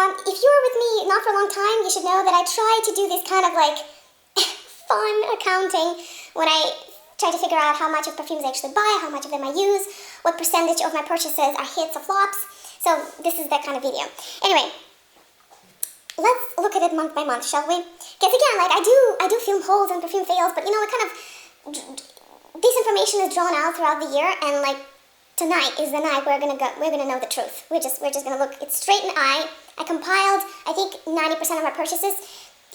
If you were with me not for a long time, you should know that I try to do this kind of like fun accounting when I try to figure out how much of perfumes I actually buy, how much of them I use, what percentage of my purchases are hits or flops. So this is that kind of video. Anyway, let's look at it month by month, shall we? Because again, like I do film hauls and perfume fails, but you know, it kind of, this information is drawn out throughout the year, and like tonight is the night we're gonna know the truth. We're just gonna look it straight in the eye. I compiled, I think 90% of my purchases.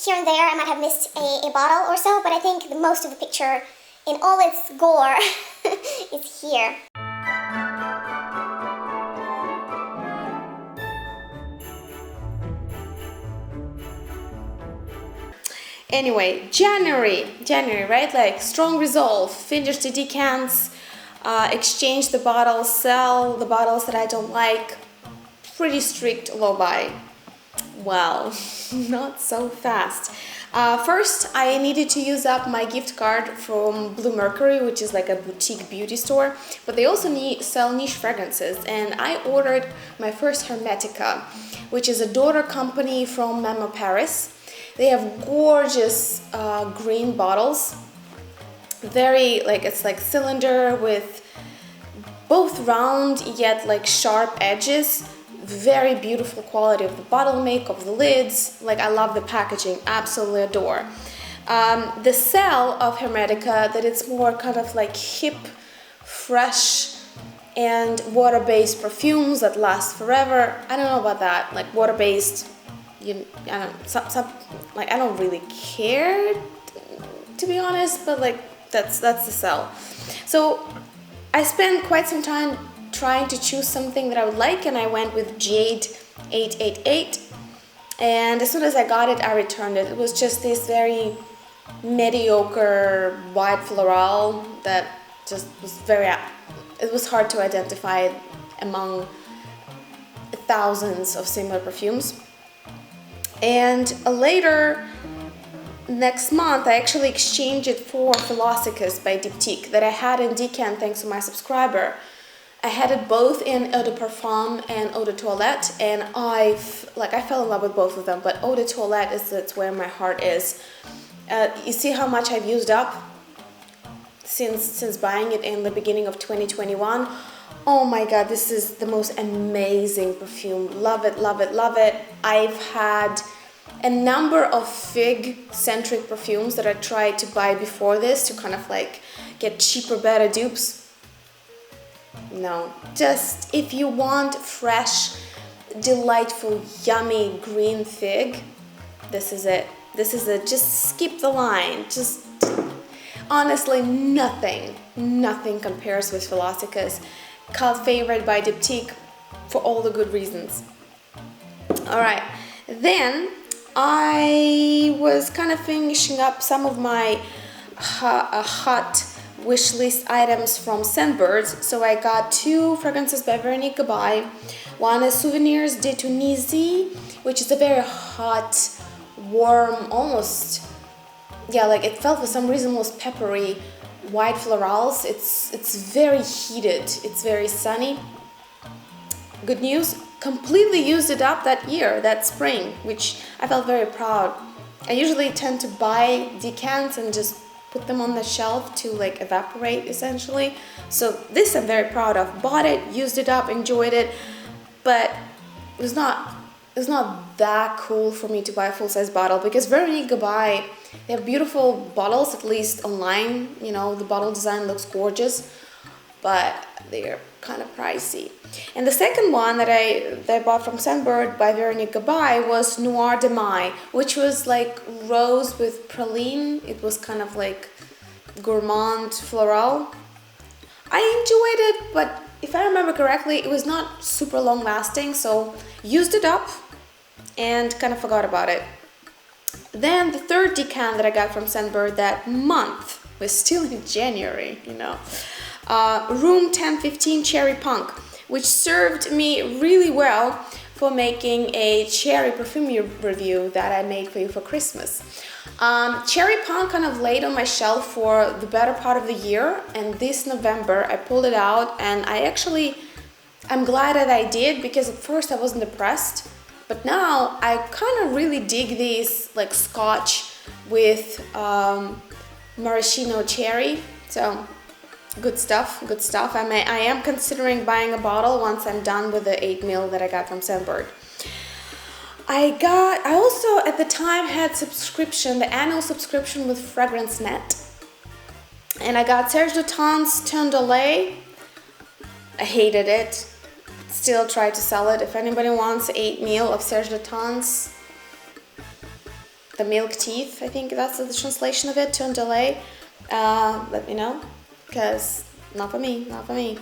Here and there, I might have missed a bottle or so, but I think the most of the picture in all its gore is here. Anyway, January, right? Like strong resolve, finish the decants, exchange the bottles, sell the bottles that I don't like. Pretty strict low buy. Well, not so fast. First, I needed to use up my gift card from BlueMercury, which is like a boutique beauty store, but they also sell niche fragrances, and I ordered my first Hermetica, which is a daughter company from Mama Paris. They have gorgeous green bottles, very like, it's like cylinder with both round yet like sharp edges. Very beautiful quality of the bottle make, of the lids. Like I love the packaging, absolutely adore. The sell of Hermetica, that it's more kind of like hip, fresh and water-based perfumes that last forever. I don't know about that, like water-based, I don't really care, to be honest, but like that's the sell. So I spent quite some time trying to choose something that I would like, and I went with Jade 888, and as soon as I got it, I returned it. It was just this very mediocre white floral that just was it was hard to identify among thousands of similar perfumes. And later next month, I actually exchanged it for Philosophes by Diptyque that I had in decant thanks to my subscriber. I had it both in Eau de Parfum and Eau de Toilette, and I fell in love with both of them, but Eau de Toilette it's where my heart is. You see how much I've used up since buying it in the beginning of 2021. Oh my god, this is the most amazing perfume. Love it, love it, love it. I've had a number of fig-centric perfumes that I tried to buy before this to kind of like get cheaper, better dupes. No, just if you want fresh, delightful, yummy green fig, this is it. This is it. Just skip the line. Just honestly, nothing compares with Philosophes. Cult favorite by Diptyque for all the good reasons. Alright, then I was kind of finishing up some of my hot wish list items from Scentbird. So I got two fragrances by Veronique GABAI. One is Souvenirs de Tunisie, which is a very hot, warm, almost, yeah, like it felt for some reason almost peppery, white florals. It's very heated, it's very sunny. Good news, completely used it up that year, that spring, which I felt very proud. I usually tend to buy decants and just put them on the shelf to like evaporate essentially. So this I'm very proud of. Bought it, used it up, enjoyed it, but it was not that cool for me to buy a full-size bottle because Veronique GABAI, they have beautiful bottles, at least online. You know, the bottle design looks gorgeous, but they're kind of pricey. And the second one that I bought from Scentbird by Veronique GABAI was Noire de Mai, which was like rose with praline. It was kind of like gourmand floral. I enjoyed it, but if I remember correctly, it was not super long lasting, so used it up and kind of forgot about it. Then the third decant that I got from Scentbird that month was still in January, you know. Room 1015 Cherry Punk, which served me really well for making a cherry perfume review that I made for you for Christmas. Cherry Punk kind of laid on my shelf for the better part of the year, and this November I pulled it out, and I'm glad that I did, because at first I wasn't impressed. But now I kind of really dig these like Scotch with maraschino cherry. So good stuff, good stuff. I am considering buying a bottle once I'm done with the 8 ml that I got from Scentbird. I also at the time had the annual subscription with Fragrancenet. And I got Serge Lutens Teint de Lait. I hated it. Still try to sell it. If anybody wants 8 ml of Serge Lutens, the milk teeth, I think that's the translation of it, Teint de Lait, let me know, because not for me, not for me.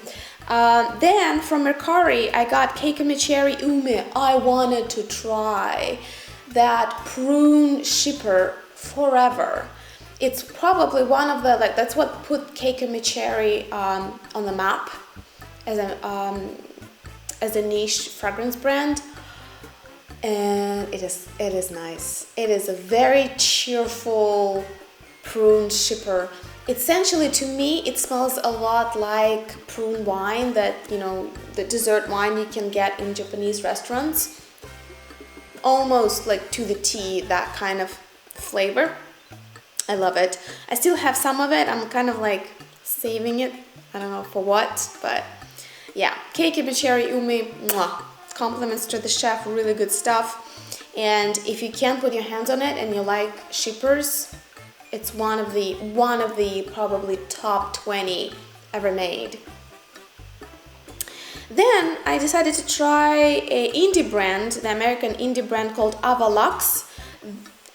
Then from Mercari, I got Keiko Mecheri Ume. I wanted to try that prune shipper forever. It's probably one of the, like, that's what put Keiko Mecheri on the map as a niche fragrance brand. And it is nice. It is a very cheerful prune shipper. Essentially, to me, it smells a lot like prune wine that, you know, the dessert wine you can get in Japanese restaurants. Almost like to the T, that kind of flavor. I love it. I still have some of it. I'm kind of like saving it. I don't know for what, but yeah. Keiko Mecheri Ume, mwah. Compliments to the chef, really good stuff. And if you can't put your hands on it and you like shippers, it's one of the probably top 20 ever made. Then I decided to try an indie brand, the American indie brand called Luxe,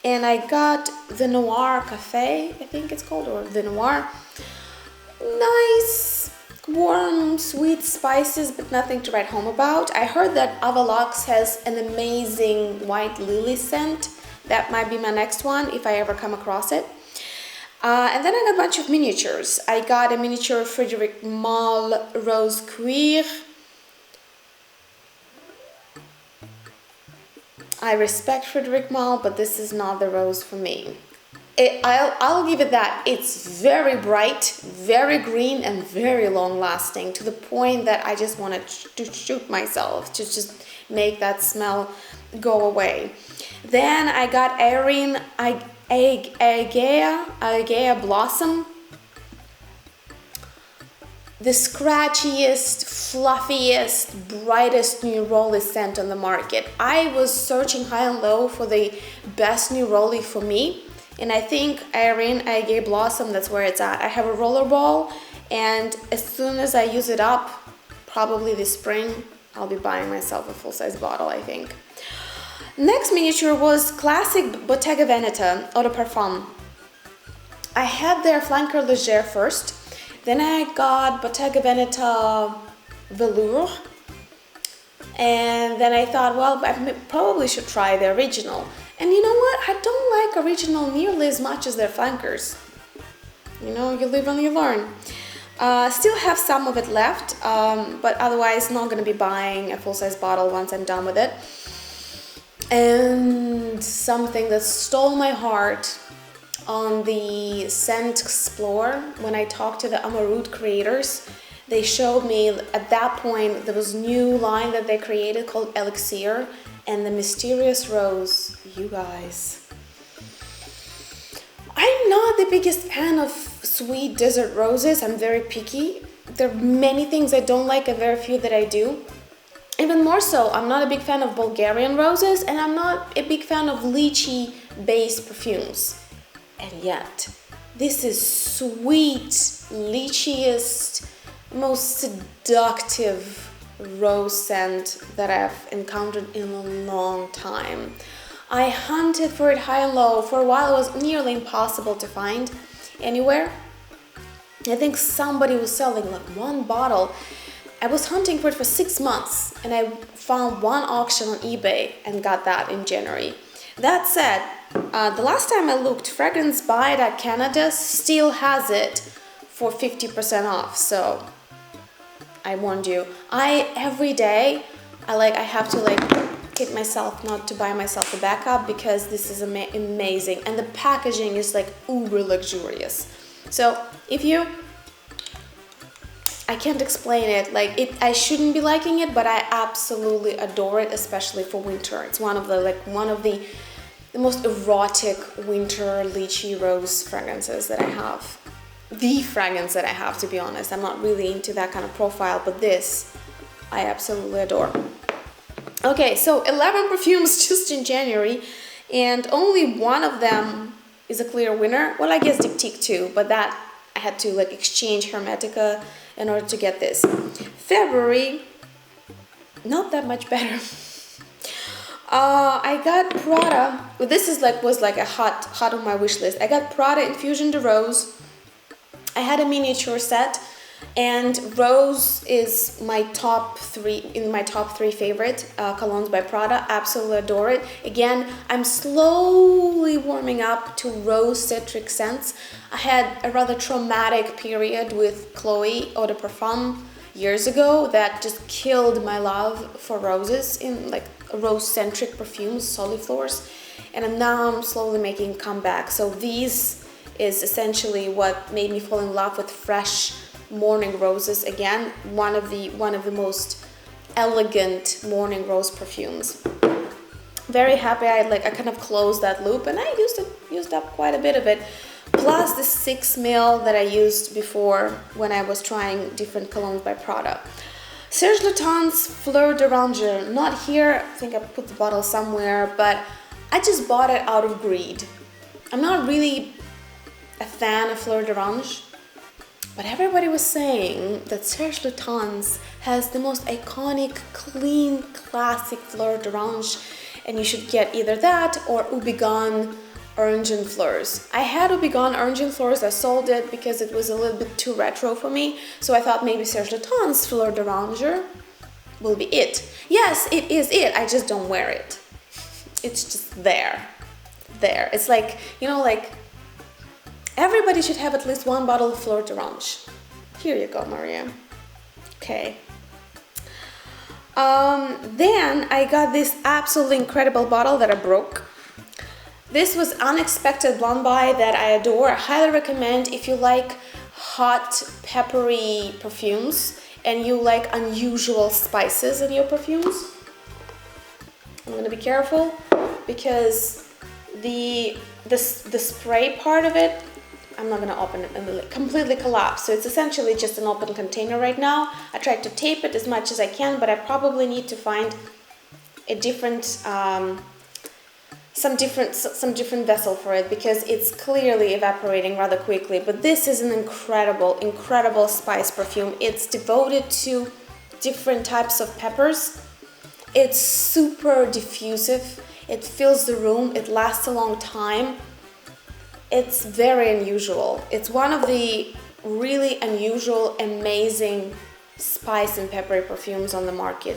and I got the Noire Cafe, I think it's called, or the Noire. Nice, warm, sweet spices, but nothing to write home about. I heard that Luxe has an amazing white lily scent. That might be my next one if I ever come across it. And then I got a bunch of miniatures. I got a miniature Frédéric Malle Rose Cuir. I respect Frédéric Malle, but this is not the rose for me. I'll give it that. It's very bright, very green, and very long lasting, to the point that I just wanted to shoot myself to just make that smell go away. Then I got Aerin Aegea Blossom. The scratchiest, fluffiest, brightest new rollie scent on the market. I was searching high and low for the best new rollie for me. And I think Aerin Aegea Blossom, that's where it's at. I have a Rollerball, and as soon as I use it up, probably this spring, I'll be buying myself a full-size bottle, I think. Next miniature was classic Bottega Veneta Eau de Parfum. I had their Flanker Légère first, then I got Bottega Veneta Velour, and then I thought, well, I probably should try the original. And you know what? I don't like original nearly as much as their flankers. You know, you live and you learn. Still have some of it left, but otherwise not going to be buying a full-size bottle once I'm done with it. And something that stole my heart on the Scent Explore, when I talked to the AMOUROUD creators, they showed me at that point there was a new line that they created called ELIXER, and the Mysterious Rose. You guys, I'm not the biggest fan of sweet desert roses. I'm very picky. There are many things I don't like and very few that I do. Even more so, I'm not a big fan of Bulgarian roses, and I'm not a big fan of lychee based perfumes. And yet, this is sweet, lycheest, most seductive rose scent that I've encountered in a long time. I hunted for it high and low. For a while it was nearly impossible to find anywhere. I think somebody was selling like one bottle. I was hunting for it for 6 months, and I found one auction on eBay and got that in January. That said, the last time I looked, Fragrance Buy Canada still has it for 50% off, so I warned you. Every day I have to hit myself not to buy myself a backup, because this is amazing, and the packaging is like uber luxurious. So if you I can't explain it. Like I shouldn't be liking it, but I absolutely adore it, especially for winter. It's one of the most erotic winter lychee rose fragrances that I have. The fragrance that I have, to be honest. I'm not really into that kind of profile, but this I absolutely adore. Okay, so 11 perfumes just in January, and only one of them is a clear winner. Well, I guess Diptyque too, but that I had to like exchange Hermetica in order to get this. February, not that much better. I got Prada. Well, this is was like a hot on my wish list. I got Prada Infusion de Rose. I had a miniature set, and Rose is my top three favorite colognes by Prada. Absolutely adore it. Again, I'm slowly warming up to rose citric scents. I had a rather traumatic period with Chloe Eau de Parfum years ago that just killed my love for roses in like rose-centric perfumes, soliflores, and now I'm slowly making a comeback. So these is essentially what made me fall in love with fresh morning roses. Again, one of the most elegant morning rose perfumes. Very happy I kind of closed that loop, and I used up quite a bit of it, plus the 6 ml that I used before when I was trying different colognes by Prada. Serge Lutens Fleur d'Oranger, not here, I think I put the bottle somewhere, but I just bought it out of greed. I'm not really a fan of Fleur d'Orange, but everybody was saying that Serge Lutens has the most iconic, clean, classic Fleur d'Orange, and you should get either that or Houbigant Orange and Fleurs. I had Houbigant Orange and Fleurs, I sold it because it was a little bit too retro for me, so I thought maybe Serge Lutens Fleur d'Oranger will be it. Yes, it is it, I just don't wear it. It's just there. It's like, you know, like everybody should have at least one bottle of Fleur d'Orange. Here you go, Maria. Okay. Then I got this absolutely incredible bottle that I broke. This was Unexpected Blonde Buy that I adore. I highly recommend if you like hot, peppery perfumes and you like unusual spices in your perfumes. I'm gonna be careful because the spray part of it, I'm not gonna open it and it completely collapsed. So it's essentially just an open container right now. I tried to tape it as much as I can, but I probably need to find a different some different vessel for it because it's clearly evaporating rather quickly. But this is an incredible spice perfume. It's devoted to different types of peppers. It's super diffusive. It fills the room. It lasts a long time. It's very unusual. It's one of the really unusual, amazing spice and peppery perfumes on the market.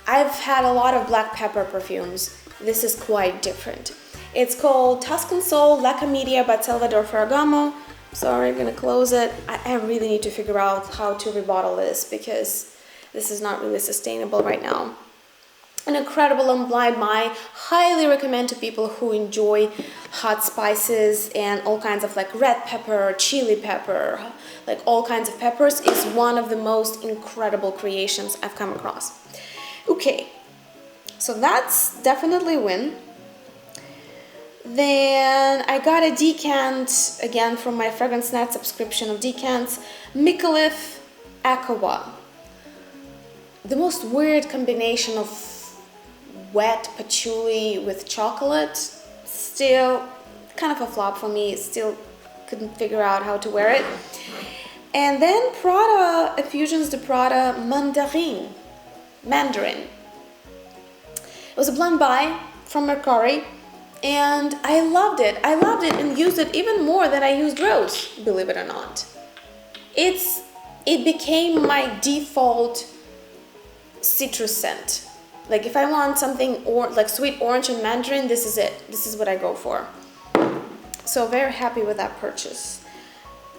I've had a lot of black pepper perfumes. This is quite different. It's called Tuscan Soul La Comedia by Salvador Ferragamo. Sorry, I'm gonna close it. I really need to figure out how to rebottle this because this is not really sustainable right now. An incredible and blind buy. Highly recommend to people who enjoy hot spices and all kinds of like red pepper, chili pepper, like all kinds of peppers. Is one of the most incredible creations I've come across. Okay, so that's definitely a win. Then I got a decant again from my Fragrancenet subscription of decants, Micallef Aqua. The most weird combination of wet patchouli with chocolate. Still kind of a flop for me. Still couldn't figure out how to wear it. And then Prada Infusions de Prada Mandarin. It was a blonde buy from Mercari, and I loved it. I loved it and used it even more than I used Rose, believe it or not. It became my default citrus scent. Like if I want something like sweet orange and mandarin, this is it. This is what I go for. So very happy with that purchase.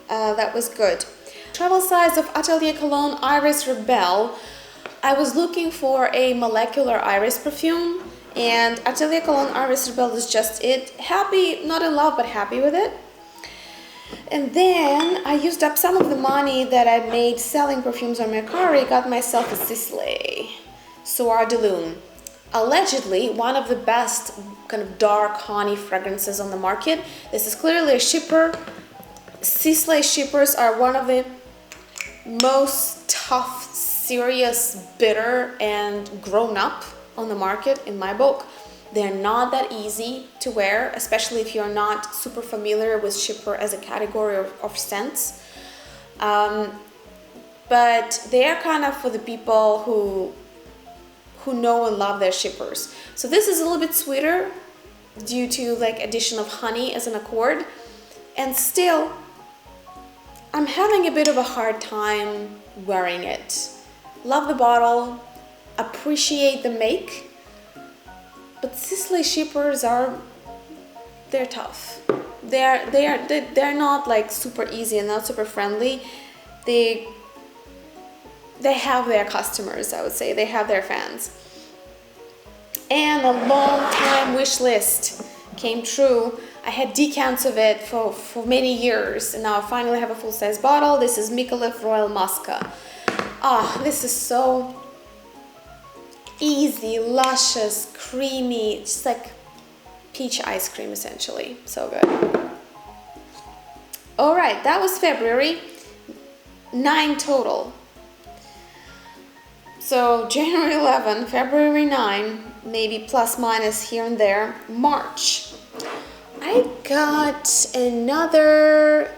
That was good. Travel size of Atelier Cologne Iris Rebelle. I was looking for a molecular iris perfume, and Atelier Cologne Iris Rebelle is just it. Happy, not in love, but happy with it. And then I used up some of the money that I made selling perfumes on Mercari, got myself a Sisley Soir de Lune. Allegedly one of the best kind of dark honey fragrances on the market. This is clearly a shipper. Sisley shippers are one of the most tough, serious, bitter, and grown up on the market in my book. They're not that easy to wear, especially if you're not super familiar with shipper as a category of scents. But they are kind of for the people who know and love their shippers. So this is a little bit sweeter due to like addition of honey as an accord, and still I'm having a bit of a hard time wearing it. Love the bottle, appreciate the make, but Sisley shippers they're tough. They're not like super easy and not super friendly. They have their customers, I would say. They have their fans. And a long time wish list came true. I had decants of it for many years, and now I finally have a full-size bottle. This is Micallef Royal Musca. Ah, this is so easy, luscious, creamy, just like peach ice cream essentially. So good. All right, that was February. 9 total. So January 11, February 9, maybe plus minus here and there. March, I got another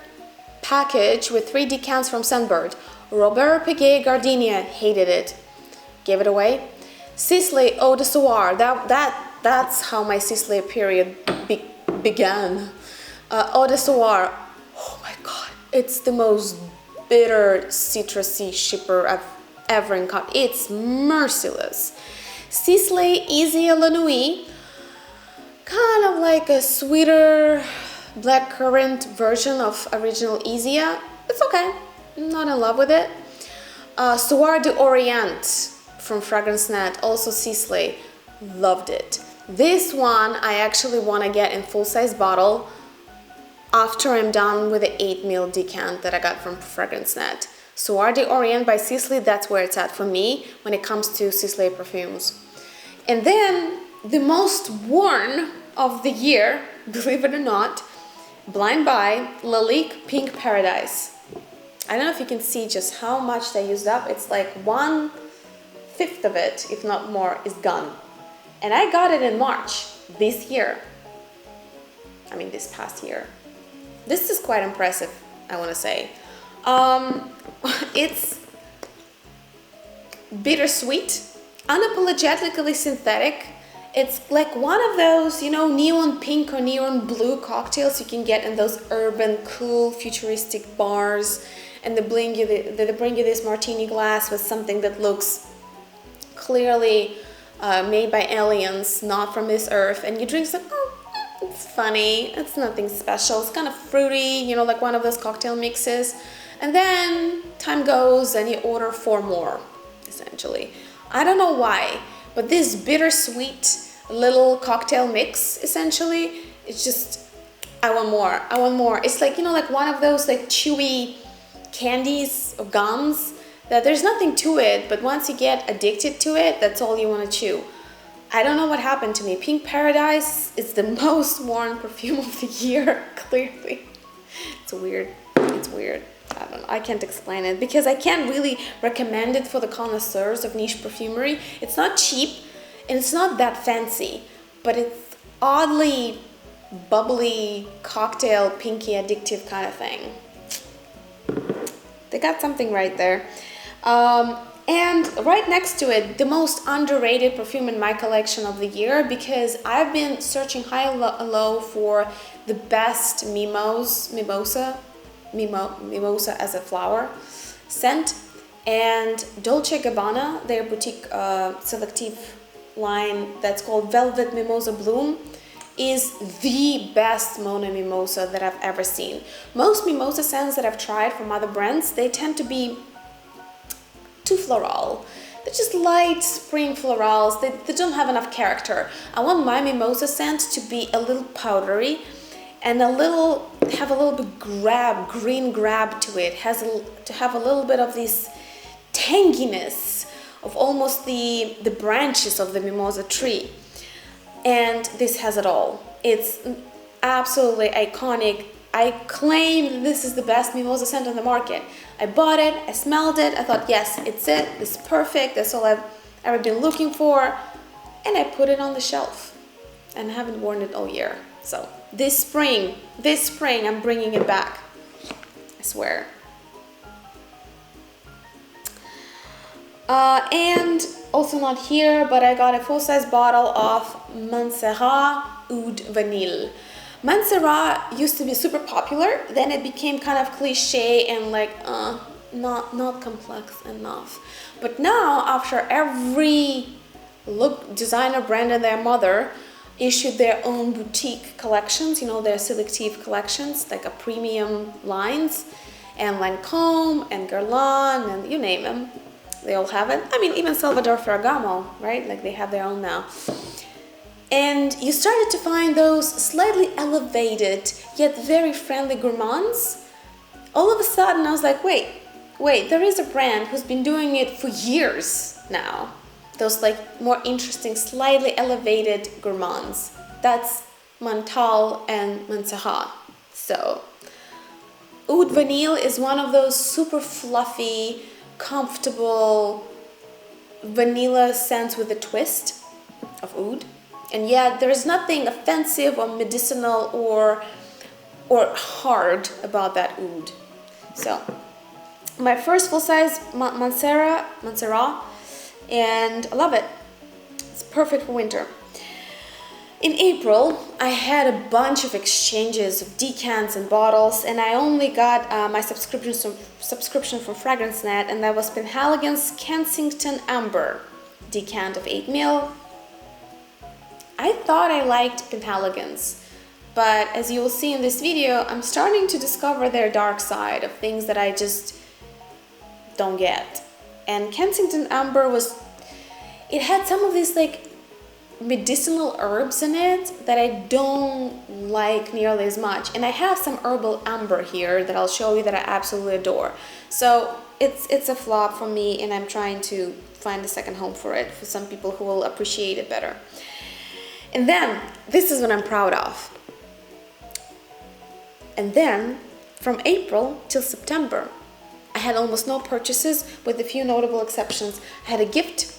package with 3 decants from Scentbird. Robert Piguet Gardenia, hated it, gave it away. Sisley Eau de Soir, that's how my Sisley period began. Eau de Soir, oh my god, it's the most bitter citrusy shipper I've ever encountered. It's merciless. Sisley Easy à la Nuit, kind of like a sweeter blackcurrant version of original Aegea. It's okay, I'm not in love with it. Soir d'Orient from Fragrancenet, also Sisley, loved it. This one I actually want to get in full-size bottle after I'm done with the 8 ml decant that I got from Fragrancenet. Soir d'Orient by Sisley, that's where it's at for me when it comes to Sisley perfumes. And then the most worn of the year, believe it or not, Blind Buy Lalique Pink Paradise. I don't know if you can see just how much they used up. It's like 1/5 of it, if not more, is gone. And I got it in March this year. I mean, this past year. This is quite impressive, I want to say. It's bittersweet, unapologetically synthetic. It's like one of those, you know, neon pink or neon blue cocktails you can get in those urban, cool, futuristic bars, and they bring you this martini glass with something that looks clearly made by aliens, not from this earth, and you drink some. It's funny, it's nothing special, it's kind of fruity, you know, like one of those cocktail mixes. And then time goes and you order 4 more, essentially. I don't know why, but this bittersweet little cocktail mix, essentially, it's just, I want more, I want more. It's like, you know, like one of those like chewy candies or gums that there's nothing to it, but once you get addicted to it, that's all you want to chew. I don't know what happened to me. Pink Paradise is the most worn perfume of the year, clearly. It's weird. It's weird. I don't know. I can't explain it because I can't really recommend it for the connoisseurs of niche perfumery. It's not cheap and it's not that fancy, but it's oddly bubbly, cocktail, pinky, addictive kind of thing. They got something right there. And right next to it, the most underrated perfume in my collection of the year, because I've been searching high and low for the best mimosa as a flower scent, and Dolce & Gabbana, their boutique selective line that's called Velvet Mimosa Bloom, is the best Mona Mimosa that I've ever seen. Most mimosa scents that I've tried from other brands, they tend to be too floral. They're just light spring florals. They don't have enough character. I want my mimosa scent to be a little powdery and have a little bit green grab to it. To have a little bit of this tanginess of almost the branches of the mimosa tree. And this has it all. It's absolutely iconic. I claim this is the best mimosa scent on the market. I bought it, I smelled it, I thought, yes, it's it, it's perfect, that's all I've ever been looking for, and I put it on the shelf, and I haven't worn it all year. So this spring, I'm bringing it back, I swear. And also not here, but I got a full-size bottle of Mecheri Oud Vanille. Mecheri used to be super popular, then it became kind of cliche and like not complex enough. But now, after every designer brand and their mother issued their own boutique collections, you know, their selective collections, like a premium lines, and Lancôme and Guerlain and you name them, they all have it. I mean, even Salvador Ferragamo, right? Like they have their own now. And you started to find those slightly elevated yet very friendly gourmands. All of a sudden I was like, wait, there is a brand who's been doing it for years now. Those like more interesting, slightly elevated gourmands. That's Menthol and Mecheri. So Oud Vanille is one of those super fluffy, comfortable vanilla scents with a twist of oud. And yet there's nothing offensive or medicinal or hard about that oud. So my first full-size Mecheri, and I love it. It's perfect for winter. In April, I had a bunch of exchanges of decants and bottles, and I only got my subscription from Fragrancenet, and that was Penhaligon's Kensington Amber decant of 8 ml. I thought I liked Penhaligon's, but as you will see in this video, I'm starting to discover their dark side of things that I just don't get. And Kensington Amber it had some of these like medicinal herbs in it that I don't like nearly as much. And I have some herbal amber here that I'll show you that I absolutely adore. So it's a flop for me, and I'm trying to find a second home for it for some people who will appreciate it better. And then, this is what I'm proud of. And then, from April till September, I had almost no purchases, with a few notable exceptions. I had a gift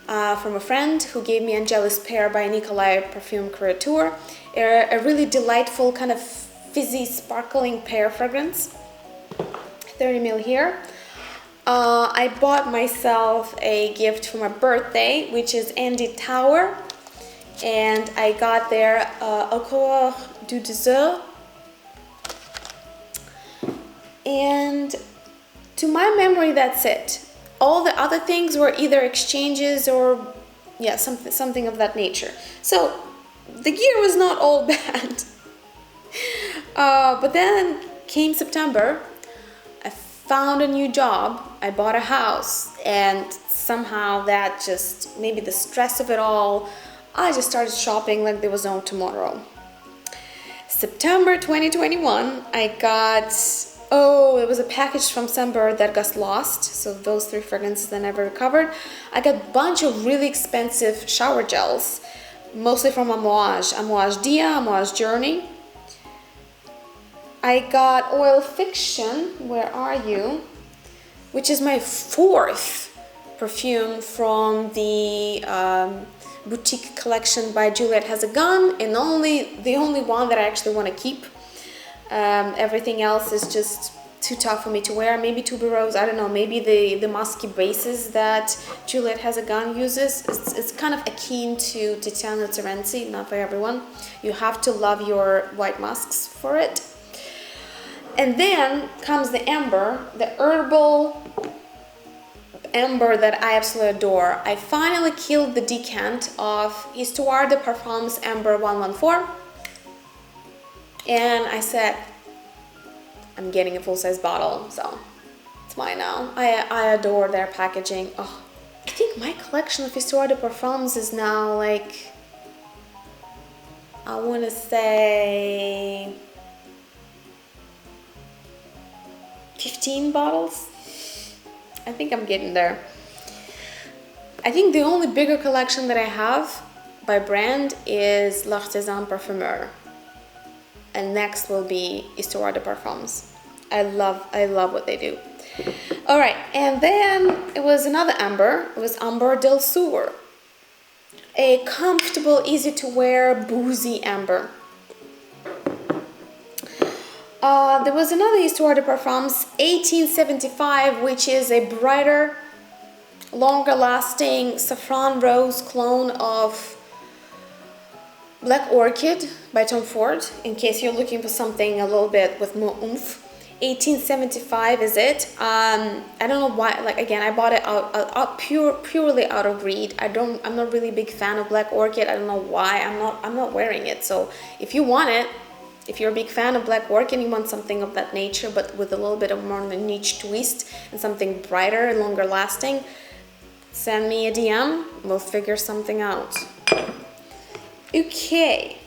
from a friend who gave me Angelis Pear by Nicolai Perfume Creature, a really delightful kind of fizzy, sparkling pear fragrance. 30 ml here. I bought myself a gift for my birthday, which is Andy Tower. And I got their Accord du Désert. And to my memory, that's it. All the other things were either exchanges or, yeah, something of that nature. So the gear was not all bad. But then came September. I found a new job. I bought a house. And somehow that just, maybe the stress of it all, I just started shopping like there was no tomorrow. September 2021, I got, it was a package from Scentbird that got lost. So those 3 fragrances I never recovered. I got a bunch of really expensive shower gels, mostly from Amouage Dia, Amouage Journey. I got Oil Fiction, where are you? Which is my 4th perfume from the boutique collection by Juliet Has a Gun, and the only one that I actually want to keep. Everything else is just too tough for me to wear. Maybe tuberose, I don't know, maybe the musky bases that Juliet Has a Gun uses. It's kind of akin to Tiziano Terenzi, not for everyone. You have to love your white musks for it. And then comes the amber, the herbal amber that I absolutely adore. I finally killed the decant of Histoire de Parfums Amber 114, and I said, I'm getting a full-size bottle, so it's mine now. I adore their packaging. Oh, I think my collection of Histoire de Parfums is now like I want to say 15 bottles. I think I'm getting there. I think the only bigger collection that I have by brand is L'Artisan Parfumeur. And next will be Histoire de Parfums. I love what they do. All right, and then it was another amber. It was Amber del Sur. A comfortable, easy to wear, boozy amber. There was another Histoire de Parfums, 1875, which is a brighter, longer lasting saffron rose clone of Black Orchid by Tom Ford, in case you're looking for something a little bit with more oomph. 1875 is it. I don't know why, like again, I bought it purely out of greed. I'm not really a big fan of Black Orchid. I don't know why. I'm not wearing it. So if you want it, if you're a big fan of Black Orchid and you want something of that nature, but with a little bit of more of a niche twist and something brighter and longer lasting, send me a DM. We'll figure something out. Okay.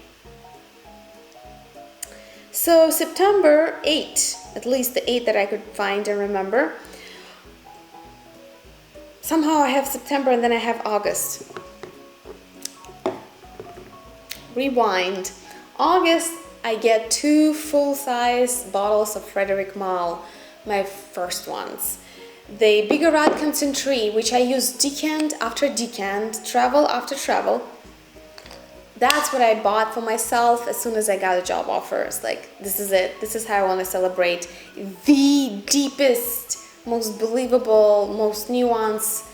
So September 8, at least the 8 that I could find and remember. Somehow I have September and then I have August. Rewind. August, I get 2 full-size bottles of Frédéric Malle, my first ones. The Bigarade Concentré, which I use decant after decant, travel after travel. That's what I bought for myself as soon as I got a job offer. It's like, this is it. This is how I want to celebrate the deepest, most believable, most nuanced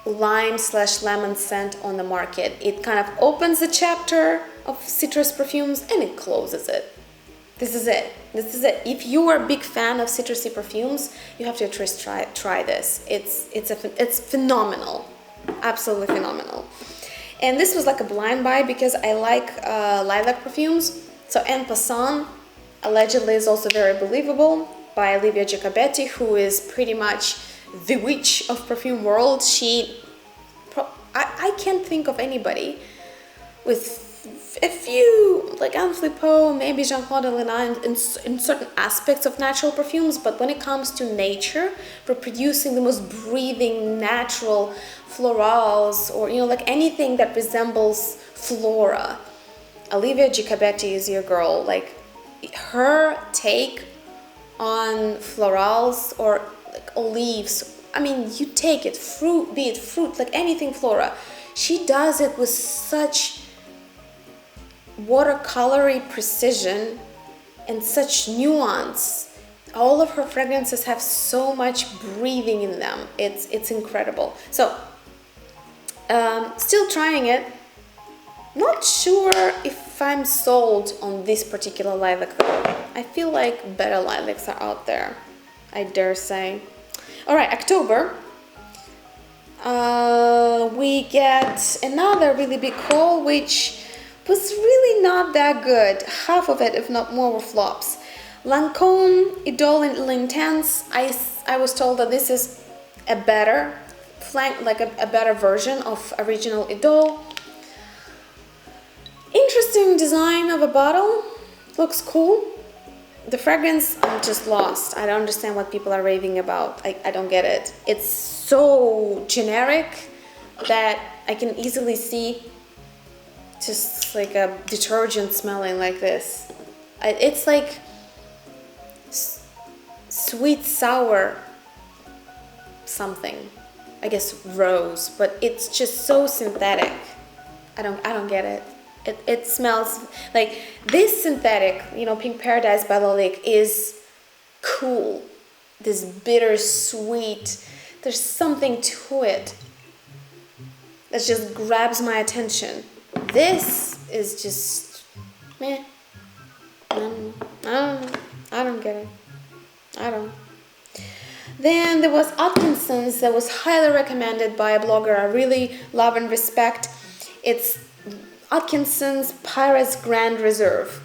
lime/lemon scent on the market. It kind of opens a chapter of citrus perfumes and it closes it. This is it. This is it. If you are a big fan of citrusy perfumes, you have to at least try this. It's phenomenal. Absolutely phenomenal. And this was like a blind buy because I like lilac perfumes. So En Passant allegedly is also very believable, by Olivia Giacobetti, who is pretty much the witch of perfume world. I can't think of anybody with a few, like Anne Flippo, maybe Jean-Claude Elena in certain aspects of natural perfumes, but when it comes to nature, for producing the most breathing, natural florals, or like anything that resembles flora, Olivia Giacobetti is your girl. Like her take on florals or like olives, I mean, you take it, fruit, be it fruit, like anything flora, she does it with such watercolory precision and such nuance. All of her fragrances have so much breathing in them. It's incredible. So still trying it. Not sure if I'm sold on this particular lilac though. I feel like better lilacs are out there, I dare say. All right, October. We get another really big haul, which was really not that good. Half of it, if not more, were flops. Lancôme Idole in L'Intense. I was told that this is a better flank, like a better version of original Idole. Interesting design of a bottle. Looks cool. The fragrance, I'm just lost. I don't understand what people are raving about. I don't get it. It's so generic that I can easily see just like a detergent smelling like this. It's like sweet sour something. I guess rose, but it's just so synthetic. I don't get it. It smells like this synthetic, Pink Paradise by Lait is cool. This bittersweet, there's something to it that just grabs my attention. This is just meh. I don't get it. I don't. Then there was Atkinson's that was highly recommended by a blogger I really love and respect. It's Atkinson's Pirates Grand Reserve.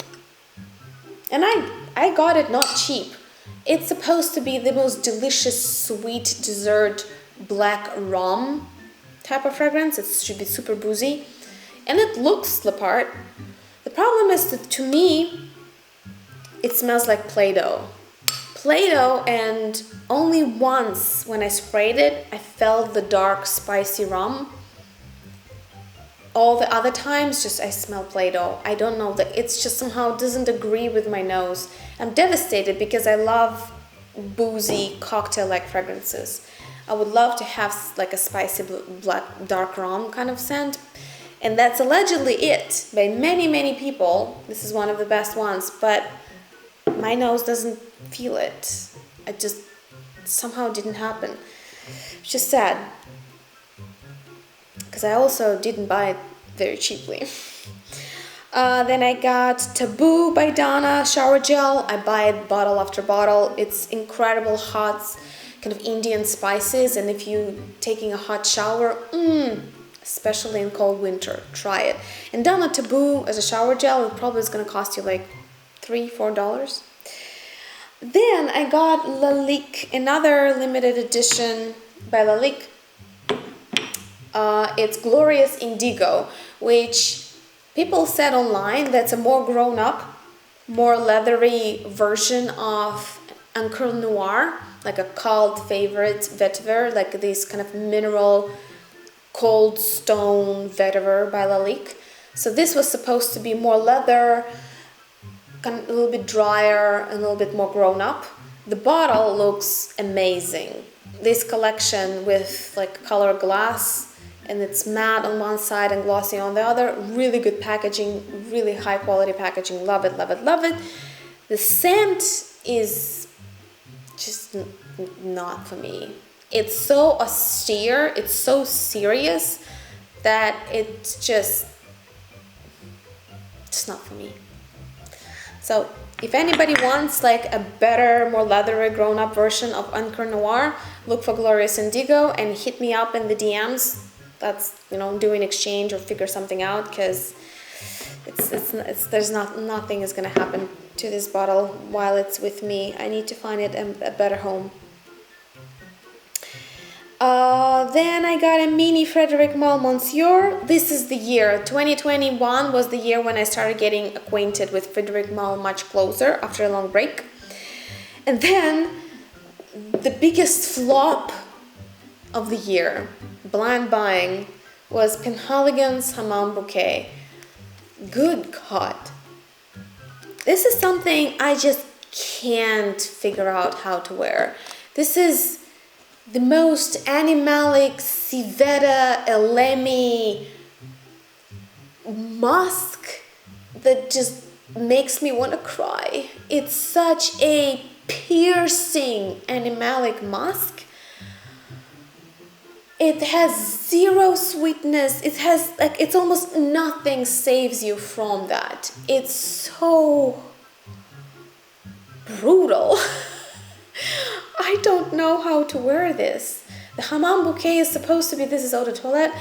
And I got it not cheap. It's supposed to be the most delicious sweet dessert black rum type of fragrance. It should be super boozy. And it looks the part. The problem is that to me, it smells like Play-Doh. Play-Doh, and only once when I sprayed it, I felt the dark, spicy rum. All the other times, just I smell Play-Doh. I don't know, that it's just somehow doesn't agree with my nose. I'm devastated because I love boozy cocktail-like fragrances. I would love to have like a spicy black dark rum kind of scent, and that's allegedly it by many people. This is one of the best ones, but my nose doesn't feel it. It just somehow didn't happen. It's just sad, because I also didn't buy it very cheaply. Then I got Taboo by Donna shower gel. I buy it bottle after bottle. It's incredible hot, kind of Indian spices, and if you're taking a hot shower, especially in cold winter, try it. And Donna Taboo as a shower gel, it probably is going to cost you like $3-4. Then I got Lalique, another limited edition by Lalique. It's Glorious Indigo, which people said online that's a more grown up, more leathery version of Encre Noir, like a cult favorite vetiver, like this kind of mineral cold stone vetiver by Lalique. So this was supposed to be more leather, kind of a little bit drier and a little bit more grown up. The bottle looks amazing. This collection with like color glass, and it's matte on one side and glossy on the other. Really good packaging, really high quality packaging. Love it, love it, love it. The scent is just not for me. It's so austere, it's so serious that it's just not for me. So if anybody wants like a better, more leathery, grown-up version of Encre Noir, look for Glorious Indigo and hit me up in the DMs. That's, you know, do an exchange or figure something out, because nothing is gonna happen to this bottle while it's with me. I need to find it a better home. Then I got a mini Frederic Malle Monsieur. This is the year 2021 was the year when I started getting acquainted with Frederic Malle much closer after a long break. And then the biggest flop of the year, blind buying, was Penhaligon's Hammam Bouquet. Good God. This is something I just can't figure out how to wear. This is the most animalic, civetta, elemi musk that just makes me want to cry. It's such a piercing animalic musk. It has zero sweetness. It has like, it's almost nothing saves you from that. It's so brutal. I don't know how to wear this. The Hammam Bouquet is supposed to be, this is Eau de Toilette,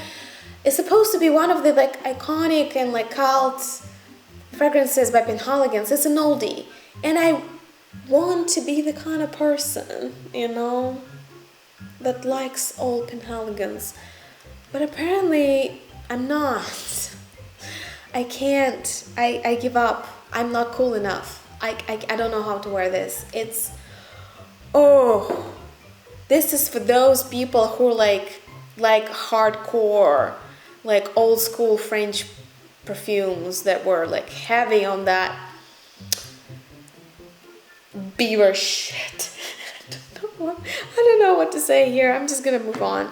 it's supposed to be one of the like iconic and like cult fragrances by Penhaligon's. It's an oldie. And I want to be the kind of person, you know, that likes old Penhaligon's. But apparently I'm not. I can't. I give up. I'm not cool enough. I don't know how to wear this. It's, oh, this is for those people who like hardcore, like old school French perfumes that were like heavy on that beaver shit. I don't know what to say here. I'm just gonna move on.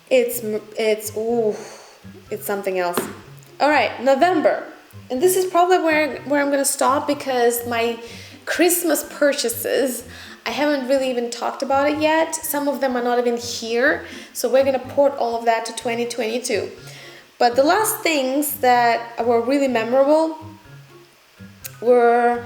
It's something else. All right, November, and this is probably where I'm gonna stop, because my Christmas purchases, I haven't really even talked about it yet. Some of them are not even here, so we're gonna port all of that to 2022. But the last things that were really memorable were,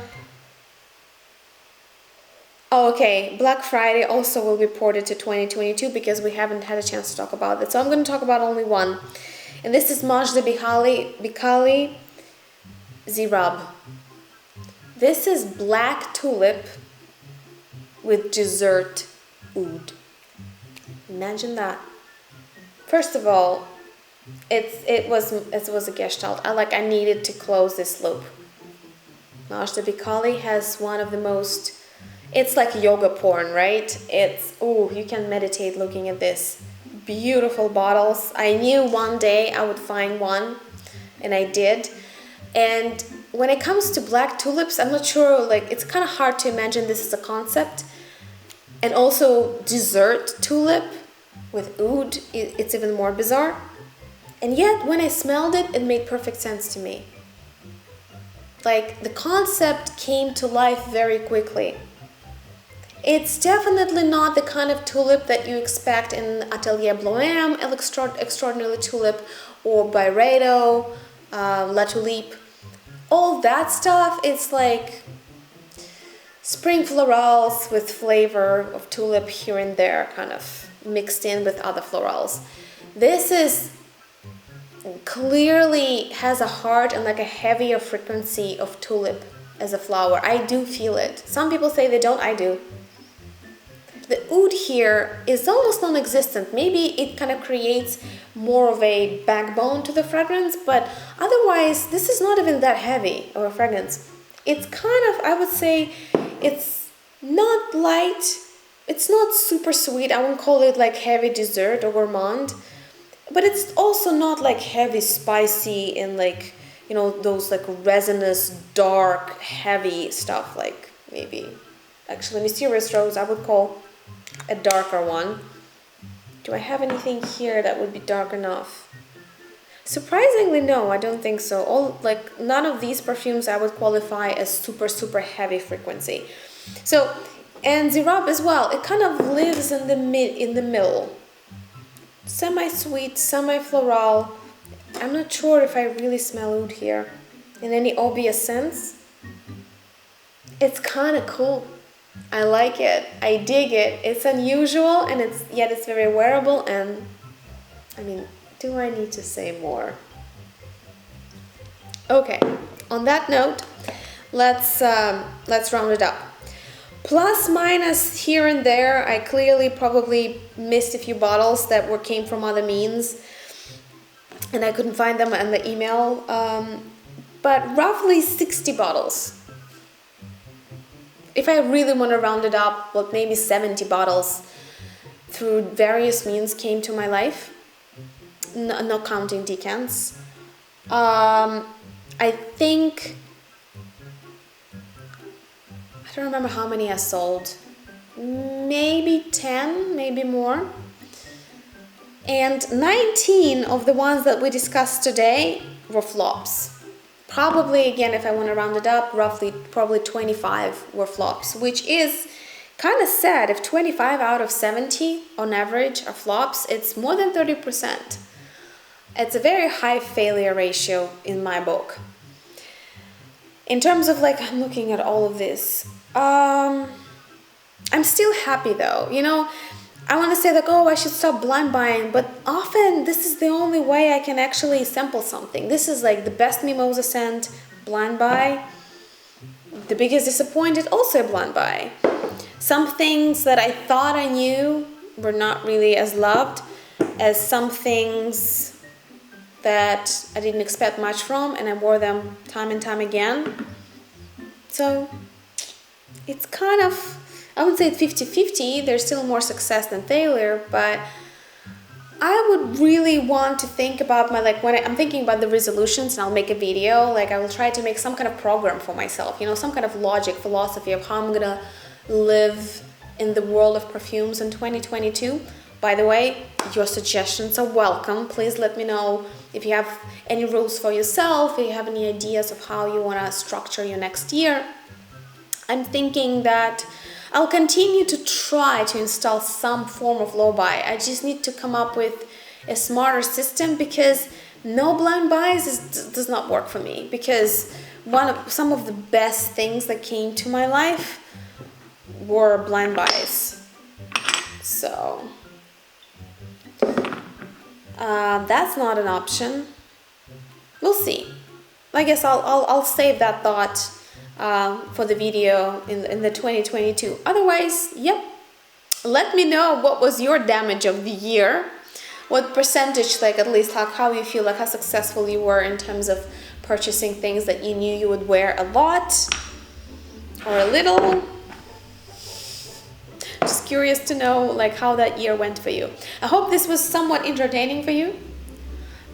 oh, okay, Black Friday also will be ported to 2022 because we haven't had a chance to talk about it. So I'm going to talk about only one. And this is Maj de Bicali Zirab. This is black tulip with dessert oud. Imagine that. First of all, it was a gestalt. I needed to close this loop. Marche de Bicali has one of the most, it's like yoga porn, right? It's, oh, you can meditate looking at this. Beautiful bottles. I knew one day I would find one, and I did. And when it comes to black tulips, I'm not sure, like, it's kind of hard to imagine this as a concept. And also dessert tulip with oud, it's even more bizarre. And yet, when I smelled it, it made perfect sense to me. Like, the concept came to life very quickly. It's definitely not the kind of tulip that you expect in Atelier Bloem, Extraordinary Tulip, or Byredo, La Tulipe. All that stuff, it's like spring florals with flavor of tulip here and there, kind of mixed in with other florals. This is clearly has a heart and like a heavier frequency of tulip as a flower. I do feel it. Some people say they don't, I do. The oud here is almost non-existent. Maybe it kind of creates more of a backbone to the fragrance, but otherwise this is not even that heavy of a fragrance. It's kind of, I would say, it's not light, it's not super sweet. I won't call it like heavy dessert or gourmand, but it's also not like heavy spicy and like, you know, those like resinous, dark, heavy stuff, like maybe, actually Mysterious Rose I would call a darker one. Do I have anything here that would be dark enough? Surprisingly, no, I don't think so. All, like, none of these perfumes I would qualify as super heavy frequency. So, and the rub as well, it kind of lives in the middle. Semi-sweet, semi-floral. I'm not sure if I really smell oud here in any obvious sense. It's kind of cool. I like it. I dig it. It's unusual, and yet it's very wearable. And I mean, do I need to say more? Okay. On that note, let's round it up. Plus minus here and there, I clearly probably missed a few bottles that came from other means, and I couldn't find them in the email. But roughly 60 bottles. If I really want to round it up, well, maybe 70 bottles through various means came to my life, not counting decants. I think, I don't remember how many I sold, maybe 10, maybe more. And 19 of the ones that we discussed today were flops. Probably, again, if I want to round it up, probably 25 were flops, which is kind of sad. If 25 out of 70 on average are flops, it's more than 30%. It's a very high failure ratio in my book. In terms of, like, I'm looking at all of this, I'm still happy though, you know. I want to say like, oh, I should stop blind buying, but often this is the only way I can actually sample something. This is like the best mimosa scent, blind buy. The biggest disappointed, also blind buy. Some things that I thought I knew were not really as loved as some things that I didn't expect much from, and I wore them time and time again. So it's kind of, I wouldn't say it's 50-50, there's still more success than failure, but I would really want to think about my, like, when I'm thinking about the resolutions, and I'll make a video, like I will try to make some kind of program for myself, you know, some kind of logic, philosophy of how I'm gonna live in the world of perfumes in 2022. By the way, your suggestions are welcome. Please let me know if you have any rules for yourself, if you have any ideas of how you want to structure your next year. I'm thinking that I'll continue to try to install some form of low buy. I just need to come up with a smarter system, because no blind buys does not work for me, because some of the best things that came to my life were blind buys. So that's not an option. We'll see. I guess I'll save that thought for the video in the 2022. Otherwise, yep. Let me know what was your damage of the year. what percentage, like at least like how you feel, like how successful you were in terms of purchasing things that you knew you would wear a lot or a little. Just curious to know like how that year went for you. I hope this was somewhat entertaining for you.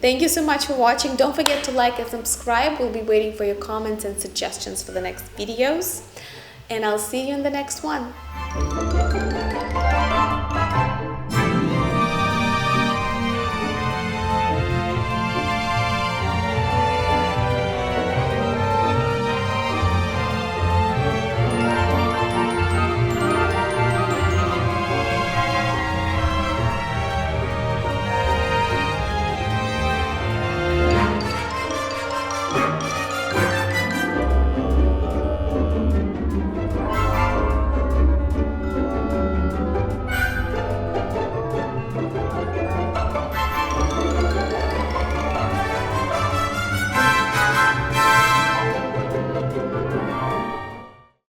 Thank you so much for watching. Don't forget to like and subscribe. We'll be waiting for your comments and suggestions for the next videos. And I'll see you in the next one.